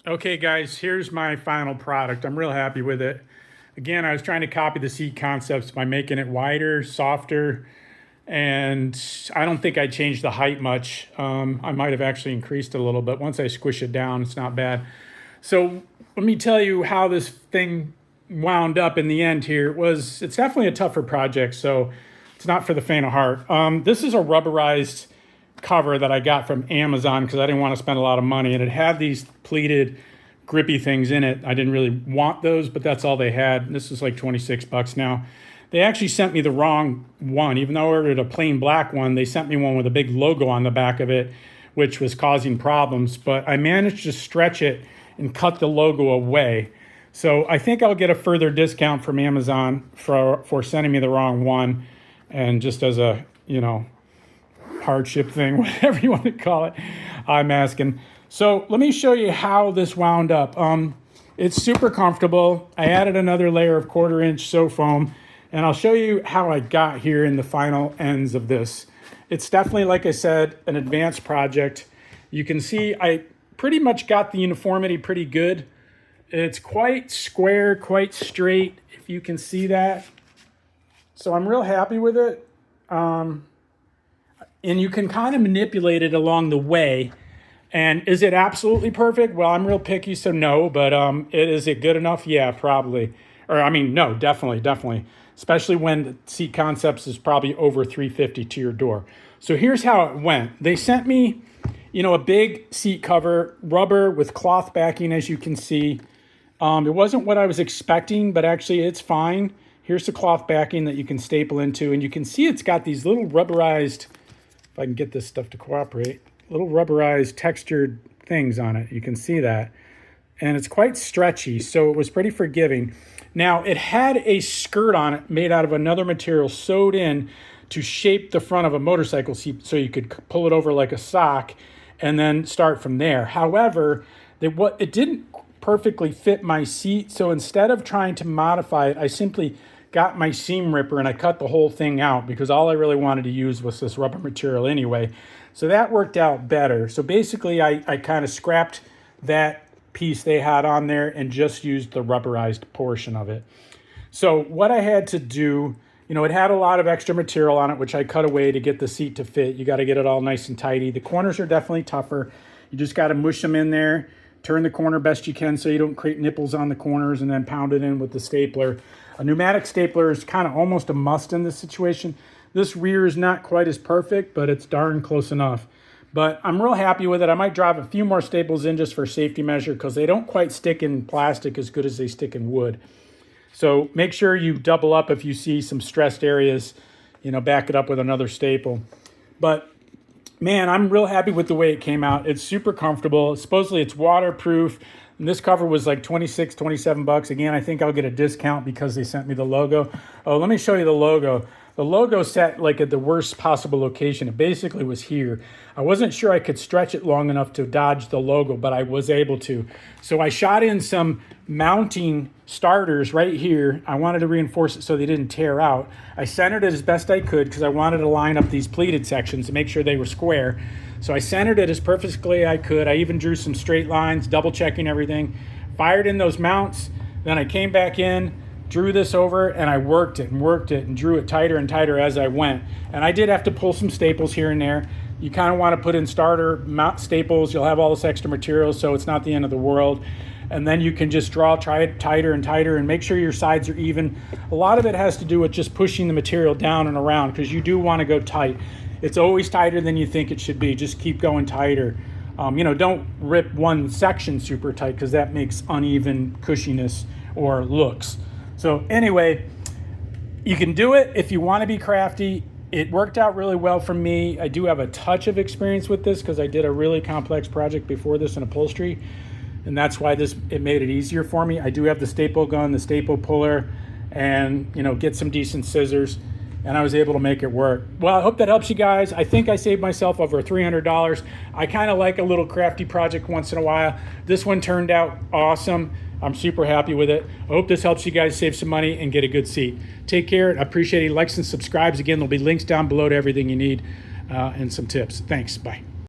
Okay, guys, here's my final product. I'm real happy with it. Again, I was trying to copy the seat concepts by making it wider, softer, and I don't think I changed the height much. I might have actually increased it a little, but once I squish it down, it's not bad. So let me tell you how this thing wound up in the end here. It's definitely a tougher project, so it's not for the faint of heart. This is a rubberized cover that I got from Amazon because I didn't want to spend a lot of money, and it had these pleated grippy things in it. I didn't really want those, but that's all they had. This is like 26 bucks now. They actually sent me the wrong one. Even though I ordered a plain black one, they sent me one with a big logo on the back of it, which was causing problems, but I managed to stretch it and cut the logo away. So I think I'll get a further discount from Amazon for sending me the wrong one, and just as a, hardship thing, whatever you want to call it, I'm asking. So let me show you how this wound up. It's super comfortable. I added another layer of 1/4 inch sew foam, and I'll show you how I got here in the final ends of this. It's definitely, like I said, an advanced project. You can see I pretty much got the uniformity pretty good. It's quite square, quite straight, if you can see that. So I'm real happy with it. And you can kind of manipulate it along the way. And is it absolutely perfect? Well, I'm real picky, so no, but is it good enough? Yeah, probably. No, definitely. Especially when the Seat Concepts is probably over $350 to your door. So here's how it went. They sent me, a big seat cover, rubber with cloth backing, as you can see. It wasn't what I was expecting, but actually it's fine. Here's the cloth backing that you can staple into, and you can see it's got these little rubberized, if I can get this stuff to cooperate, little rubberized textured things on it. You can see that. And it's quite stretchy, so it was pretty forgiving. Now, it had a skirt on it made out of another material sewed in to shape the front of a motorcycle seat so you could pull it over like a sock and then start from there. However, it didn't perfectly fit my seat, so instead of trying to modify it, I simply got my seam ripper and I cut the whole thing out because all I really wanted to use was this rubber material anyway. So that worked out better. So basically I kind of scrapped that piece they had on there and just used the rubberized portion of it. So what I had to do, it had a lot of extra material on it, which I cut away to get the seat to fit. You got to get it all nice and tidy. The corners are definitely tougher. You just got to mush them in there, turn the corner best you can so you don't create nipples on the corners, and then pound it in with the stapler. A pneumatic stapler is kind of almost a must in this situation. This rear is not quite as perfect, but it's darn close enough. But I'm real happy with it. I might drive a few more staples in just for safety measure because they don't quite stick in plastic as good as they stick in wood. So make sure you double up if you see some stressed areas, back it up with another staple. But man, I'm real happy with the way it came out. It's super comfortable. Supposedly it's waterproof. And this cover was like 26, 27 bucks. Again, I think I'll get a discount because they sent me the logo. Oh, let me show you the logo. The logo sat like at the worst possible location. It basically was here. I wasn't sure I could stretch it long enough to dodge the logo, but I was able to. So I shot in some mounting starters right here. I wanted to reinforce it so they didn't tear out. I centered it as best I could because I wanted to line up these pleated sections to make sure they were square. So I centered it as perfectly I could. I even drew some straight lines, double checking everything, fired in those mounts. Then I came back in, drew this over, and I worked it and drew it tighter and tighter as I went. And I did have to pull some staples here and there. You kind of want to put in starter mount staples. You'll have all this extra material, so it's not the end of the world. And then you can just try it tighter and tighter and make sure your sides are even. A lot of it has to do with just pushing the material down and around because you do want to go tight. It's always tighter than you think it should be. Just keep going tighter. Don't rip one section super tight because that makes uneven cushiness or looks. So anyway, you can do it if you want to be crafty. It worked out really well for me. I do have a touch of experience with this because I did a really complex project before this in upholstery, and that's why it made it easier for me. I do have the staple gun, the staple puller, and get some decent scissors, and I was able to make it work. Well, I hope that helps you guys. I think I saved myself over $300. I kind of like a little crafty project once in a while. This one turned out awesome. I'm super happy with it. I hope this helps you guys save some money and get a good seat. Take care. I appreciate it. Likes and subscribes. Again, there'll be links down below to everything you need and some tips. Thanks. Bye.